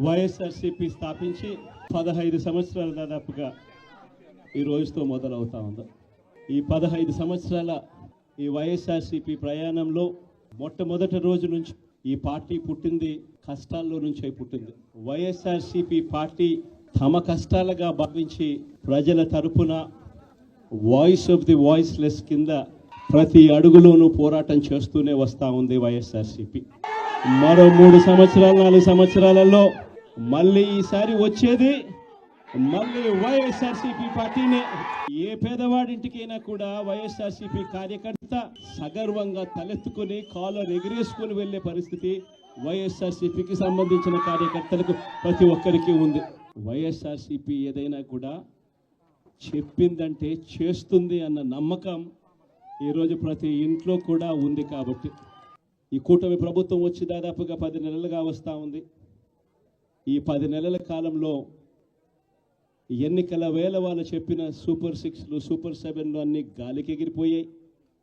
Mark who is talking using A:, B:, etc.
A: వైఎస్ఆర్సీపీ స్థాపించి 15 సంవత్సరాల దాదాపుగా ఈ రోజుతో మొదలవుతా ఉంది. ఈ 15 సంవత్సరాల ఈ వైఎస్ఆర్సీపీ ప్రయాణంలో మొట్టమొదటి రోజు నుంచి ఈ పార్టీ పుట్టింది కష్టాల్లో నుంచే పుట్టింది. వైఎస్ఆర్సీపీ పార్టీ తమ కష్టాలుగా భావించి ప్రజల తరపున వాయిస్ ఆఫ్ ది వాయిస్లెస్ కింద ప్రతి అడుగులోనూ పోరాటం చేస్తూనే వస్తూ ఉంది వైఎస్ఆర్సీపీ. మరో 3 సంవత్సరాలు 4 సంవత్సరాలలో మళ్ళీ ఈసారి వచ్చేది మళ్ళీ వైఎస్ఆర్సీపీ పార్టీనే. ఏ పేదవాడింటికైనా కూడా వైఎస్ఆర్సీపీ కార్యకర్త సగర్వంగా తలెత్తుకుని కాలర్ ఎగిరేసుకుని వెళ్లే పరిస్థితి వైఎస్ఆర్సీపీకి సంబంధించిన కార్యకర్తలకు ప్రతి ఒక్కరికి ఉంది. వైఎస్ఆర్సీపీ ఏదైనా కూడా చెప్పిందంటే చేస్తుంది అన్న నమ్మకం ఈరోజు ప్రతి ఇంట్లో కూడా ఉంది. కాబట్టి ఈ కూటమి ప్రభుత్వం వచ్చి దాదాపుగా 10 నెలలుగా వస్తూ ఉంది. ఈ 10 నెలల కాలంలో ఎన్నికల వేళ వాళ్ళు చెప్పిన సూపర్ 6లు సూపర్ 7లు అన్ని గాలికి ఎగిరిపోయాయి.